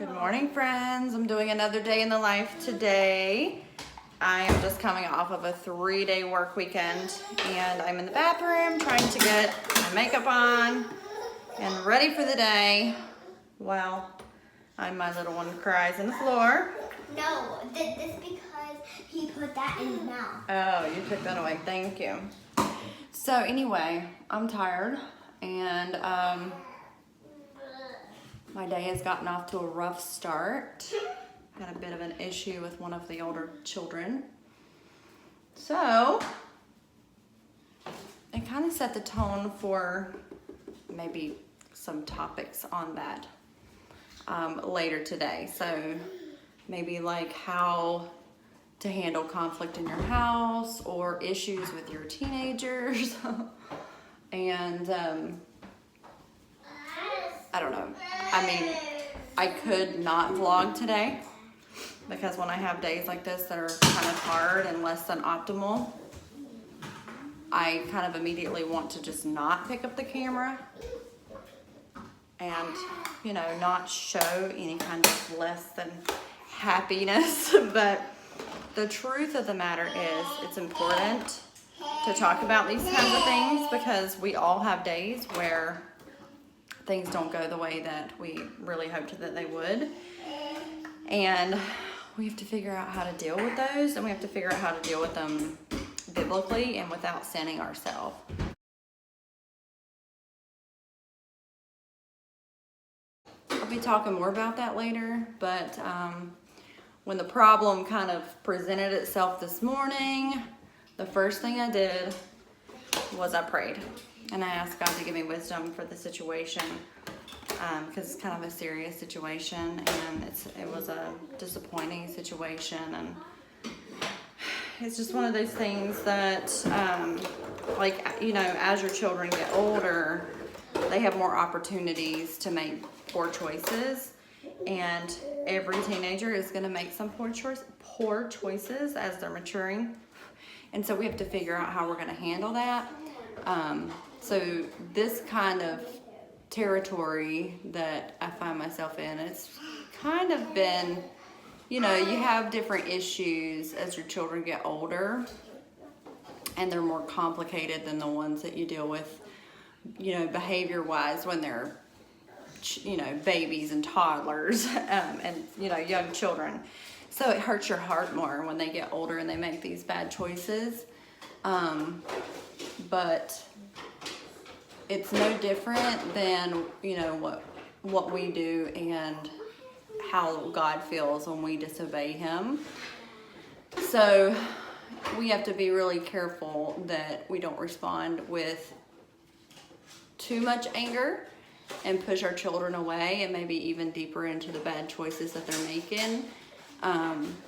Good morning, friends. I'm doing another day in the life today. I am just coming off of a 3-day work weekend and I'm in the bathroom trying to get my makeup on and ready for the day. Well, my little one cries on the floor. No, this because he put that in his mouth. Oh, you took that away. Thank you. So anyway, I'm tired and my day has gotten off to a rough start. Had a bit of an issue with one of the older children. So it kind of set the tone for maybe some topics on that later today. So maybe like how to handle conflict in your house or issues with your teenagers. And I don't know. I mean, I could not vlog today because when I have days like this that are kind of hard and less than optimal, I kind of immediately want to just not pick up the camera and, you know, not show any kind of less than happiness. But the truth of the matter is it's important to talk about these kinds of things because we all have days where things don't go the way that we really hoped that they would. And we have to figure out how to deal with those, and we have to figure out how to deal with them biblically and without sinning ourselves. I'll be talking more about that later, but when the problem kind of presented itself this morning, the first thing I did was I prayed. And I asked God to give me wisdom for the situation because it's kind of a serious situation and it was a disappointing situation, and it's just one of those things that like, you know, as your children get older, they have more opportunities to make poor choices, and every teenager is going to make some poor choices as they're maturing, and so we have to figure out how we're going to handle that. So this kind of territory that I find myself in, it's kind of been, you know, you have different issues as your children get older, and they're more complicated than the ones that you deal with, you know, behavior-wise when they're, you know, babies and toddlers and, you know, young children. So it hurts your heart more when they get older and they make these bad choices. But it's no different than, you know, what we do and how God feels when we disobey him. So we have to be really careful that we don't respond with too much anger and push our children away and maybe even deeper into the bad choices that they're making,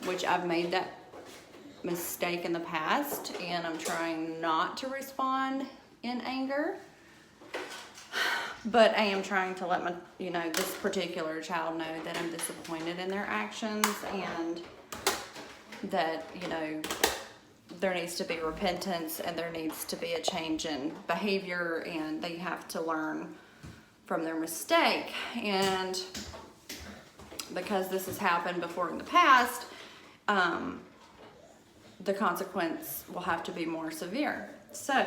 which I've made that mistake in the past, and I'm trying not to respond in anger. But I am trying to let my, you know, this particular child know that I'm disappointed in their actions and that, you know, there needs to be repentance and there needs to be a change in behavior, and they have to learn from their mistake. And because this has happened before in the past, the consequence will have to be more severe. So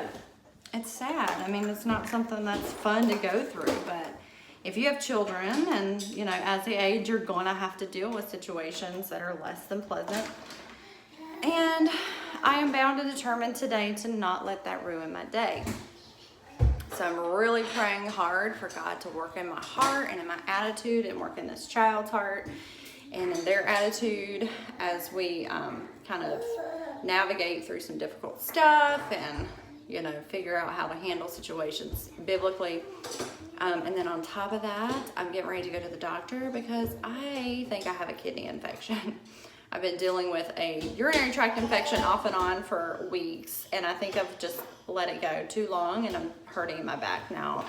it's sad. I mean, it's not something that's fun to go through, but if you have children and, you know, as they age, you're going to have to deal with situations that are less than pleasant. And I am bound and determined today to not let that ruin my day. So I'm really praying hard for God to work in my heart and in my attitude and work in this child's heart and in their attitude as we kind of navigate through some difficult stuff and, you know, figure out how to handle situations biblically. And then on top of that, I'm getting ready to go to the doctor because I think I have a kidney infection. I've been dealing with a urinary tract infection off and on for weeks, and I think I've just let it go too long, and I'm hurting my back now.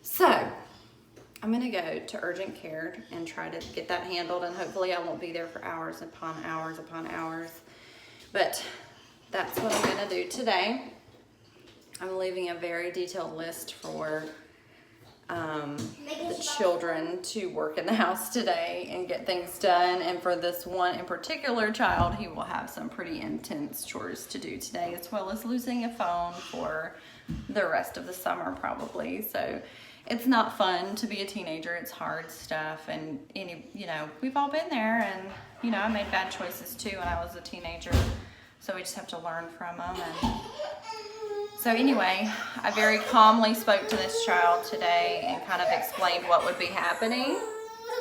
So I'm gonna go to urgent care and try to get that handled, and hopefully I won't be there for hours upon hours upon hours. But that's what I'm gonna do today. I'm leaving a very detailed list for the children to work in the house today and get things done. And for this one in particular child, he will have some pretty intense chores to do today, as well as losing a phone for the rest of the summer probably. So it's not fun to be a teenager. It's hard stuff, and we've all been there, and I made bad choices too when I was a teenager. So we just have to learn from them. And so anyway, I very calmly spoke to this child today and kind of explained what would be happening.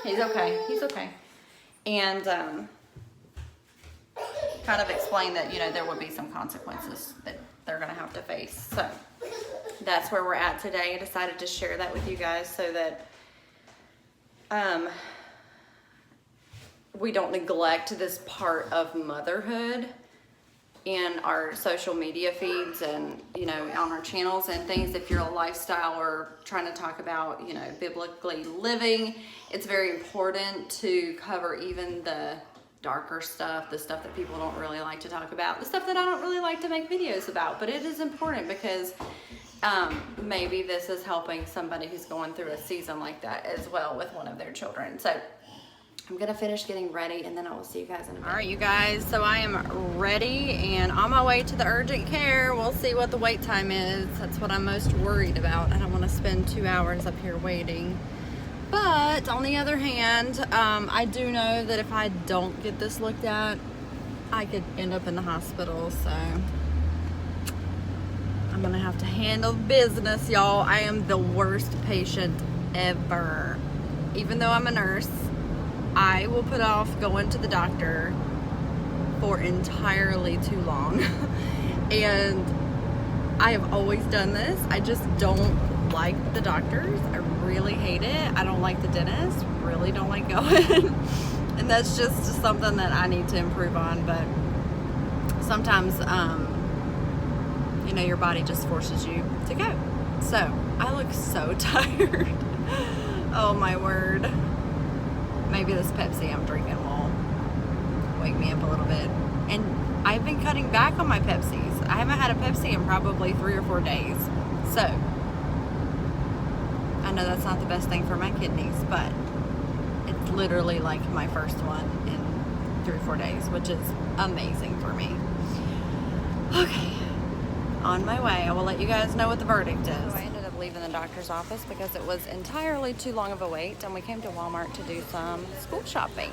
He's okay. He's okay. And kind of explained that there would be some consequences that they're going to have to face. So that's where we're at today. I decided to share that with you guys so that we don't neglect this part of motherhood in our social media feeds and on our channels and things. If you're a lifestyle or trying to talk about biblically living, it's very important to cover even the darker stuff, the stuff that people don't really like to talk about, the stuff that I don't really like to make videos about. But it is important because maybe this is helping somebody who's going through a season like that as well with one of their children. So I'm gonna finish getting ready and then I will see you guys in a minute. All right, you guys, so I am ready and on my way to the urgent care. We'll see what the wait time is. That's what I'm most worried about. I don't want to spend 2 hours up here waiting. But on the other hand, I do know that if I don't get this looked at, I could end up in the hospital. So I'm gonna have to handle business, y'all. I am the worst patient ever. Even though I'm a nurse, I will put off going to the doctor for entirely too long. And I have always done this. I just don't like the doctors. I really hate it. I don't like the dentist. Really don't like going. And that's just something that I need to improve on. But sometimes, your body just forces you to go. So I look so tired. Oh my word. Maybe this Pepsi I'm drinking will wake me up a little bit. And I've been cutting back on my Pepsis. I haven't had a Pepsi in probably 3 or 4 days. So I know that's not the best thing for my kidneys, but it's literally like my first one in 3 or 4 days, which is amazing for me. Okay, on my way. I will let you guys know what the verdict is. So I ended up leaving the doctor's office because it was entirely too long of a wait, and we came to Walmart to do some school shopping.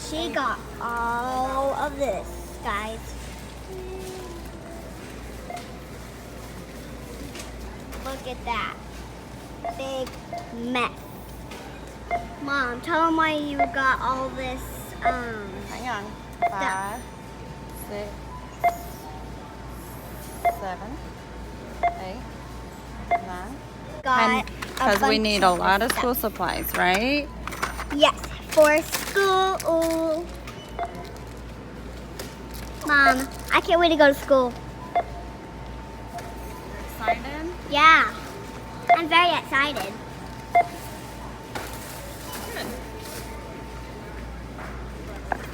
She got all of this, guys. Look at that. Big mess. Mom, tell them why you got all this, Hang on. 5, 6, 7, 8, 9. got Because we need a lot of school supplies, right? Yes, for school. Mom, I can't wait to go to school. Excited? Yeah, I'm very excited. Good.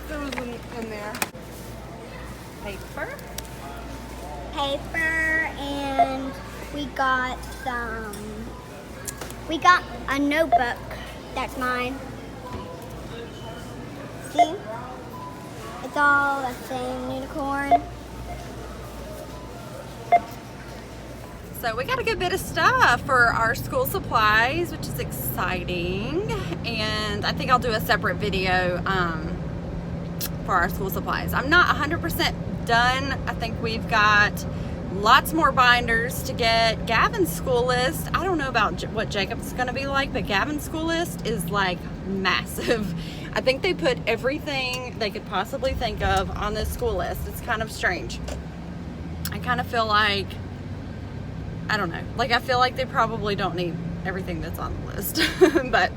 There was in there. Paper. Paper, and we got a notebook. That's mine. See? It's all the same unicorn. So we got a good bit of stuff for our school supplies, which is exciting. And I think I'll do a separate video for our school supplies. I'm not 100% done. I think we've got lots more binders to get. Gavin's school list, I don't know about what Jacob's gonna be like, but Gavin's school list is like massive. I think they put everything they could possibly think of on this school list. It's kind of strange. I kind of feel like, I don't know, like I feel like they probably don't need everything that's on the list. But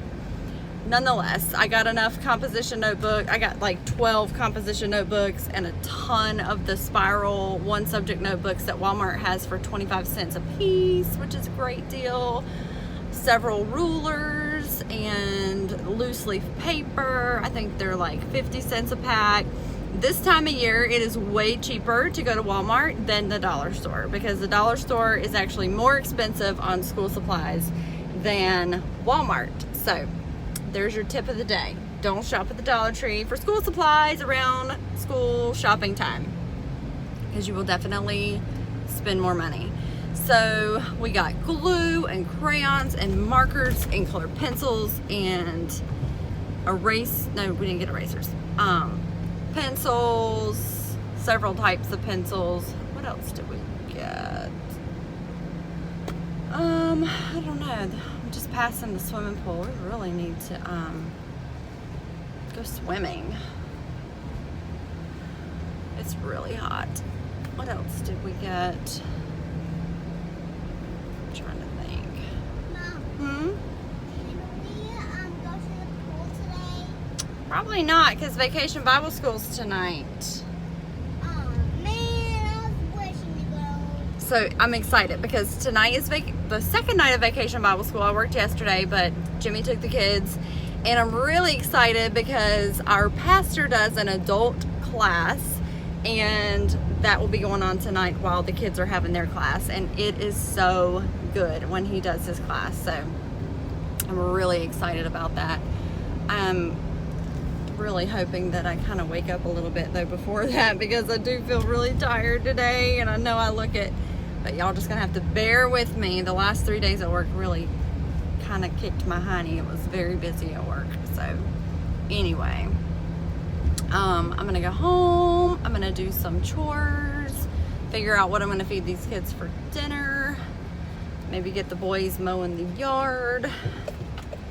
nonetheless, I got enough composition notebook. I got like 12 composition notebooks and a ton of the spiral one subject notebooks that Walmart has for 25 cents a piece, which is a great deal. Several rulers and loose leaf paper. I think they're like 50 cents a pack. This time of year, it is way cheaper to go to Walmart than the dollar store, because the dollar store is actually more expensive on school supplies than Walmart. So there's your tip of the day. Don't shop at the Dollar Tree for school supplies around school shopping time, because you will definitely spend more money. So we got glue and crayons and markers and colored pencils and no, we didn't get erasers. Pencils, several types of pencils. What else did we get? I don't know. I'm just passing the swimming pool. We really need to go swimming. It's really hot. What else did we get? I'm trying to think. Mom, can we go to the pool today? Probably not, because Vacation Bible School's tonight. Oh man, I was wishing to go. So I'm excited because tonight is the second night of Vacation Bible School. I worked yesterday, but Jimmy took the kids. And I'm really excited because our pastor does an adult class, and that will be going on tonight while the kids are having their class. And it is so good when he does his class. So I'm really excited about that. I'm really hoping that I kind of wake up a little bit though before that, because I do feel really tired today, and I know I look it, but y'all just gonna have to bear with me. The last 3 days at work really kind of kicked my hiney. It was very busy at work. So anyway, I'm gonna go home. I'm gonna do some chores, figure out what I'm gonna feed these kids for dinner, maybe get the boys mowing the yard,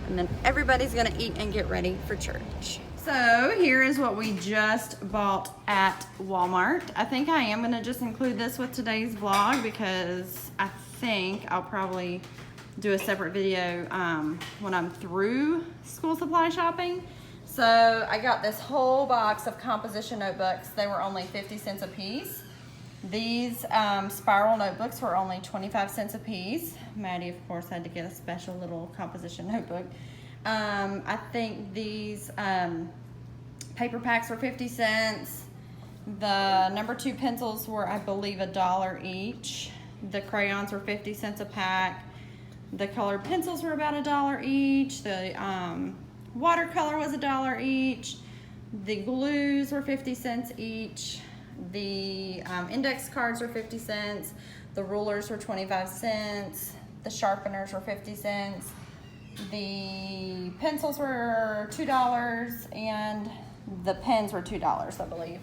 and then everybody's gonna eat and get ready for church. So here is what we just bought at Walmart. I think I am gonna just include this with today's vlog, because I think I'll probably do a separate video when I'm through school supply shopping. So I got this whole box of composition notebooks. They were only 50 cents a piece. These spiral notebooks were only 25 cents a piece. Maddie, of course, had to get a special little composition notebook. I think these paper packs were 50 cents. The number 2 pencils were, I believe, $1 each. The crayons were 50 cents a pack. The colored pencils were about $1 each. The watercolor was $1 each. The glues were 50 cents each. The index cards were 50 cents. The rulers were 25 cents. The sharpeners were 50 cents. The pencils were $2, and the pens were $2, I believe.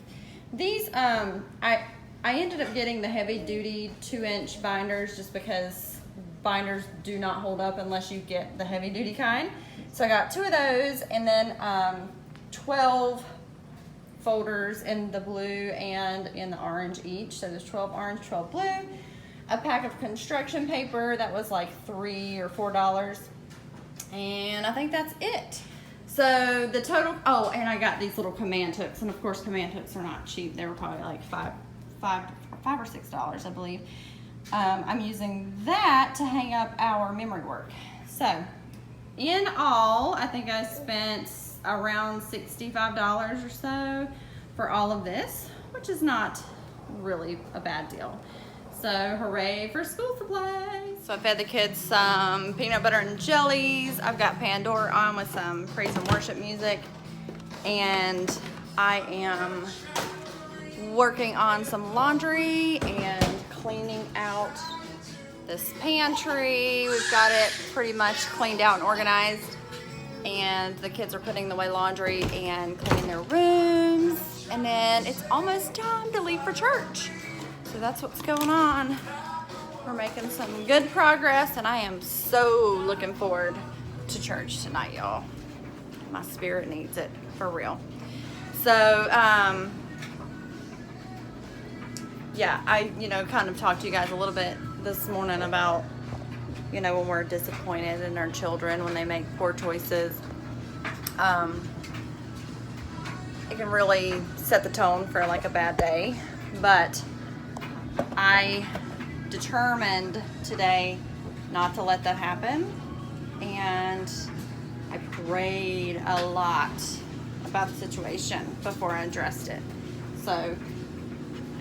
These, I ended up getting the heavy duty 2-inch binders just because binders do not hold up unless you get the heavy duty kind. So I got 2 of those, and then 12 folders in the blue and in the orange each. So there's 12 orange, 12 blue. A pack of construction paper that was like $3 or $4. And I think that's it. So the total, oh, and I got these little command hooks, and of course command hooks are not cheap. They were probably like $5 or $6, I believe. I'm using that to hang up our memory work. So in all, I think I spent around $65 or so for all of this, which is not really a bad deal. So hooray for school supplies. So I fed the kids some peanut butter and jellies. I've got Pandora on with some praise and worship music. And I am working on some laundry and cleaning out this pantry. We've got it pretty much cleaned out and organized. And the kids are putting away laundry and cleaning their rooms. And then it's almost time to leave for church. So that's what's going on. We're making some good progress, and I am so looking forward to church tonight, y'all. My spirit needs it, for real. So, yeah, I, kind of talked to you guys a little bit this morning about, when we're disappointed in our children, when they make poor choices. It can really set the tone for like a bad day. But I determined today not to let that happen. And I prayed a lot about the situation before I addressed it. So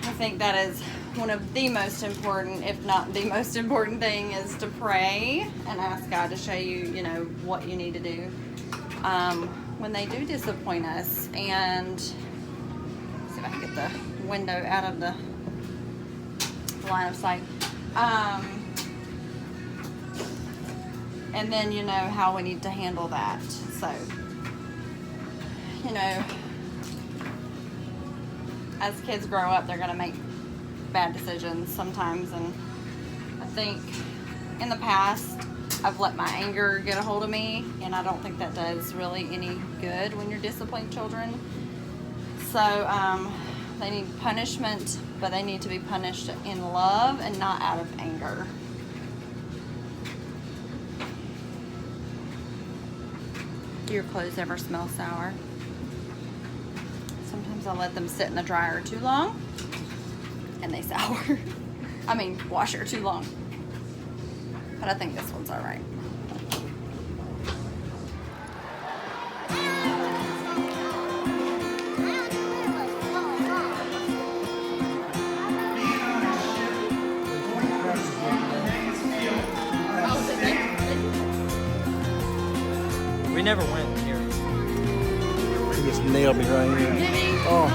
I think that is one of the most important, if not the most important thing, is to pray and ask God to show you, what you need to do when they do disappoint us. And see if I can get the window out of the line of sight. And then how we need to handle that. So, as kids grow up, they're going to make bad decisions sometimes. And I think in the past, I've let my anger get a hold of me. And I don't think that does really any good when you're disciplining children. So they need punishment, but they need to be punished in love and not out of anger. Do your clothes ever smell sour? Sometimes I let them sit in the dryer too long and they sour. I mean, washer too long. But I think this one's all right. We never went here. He just nailed me right here. Did he? Oh.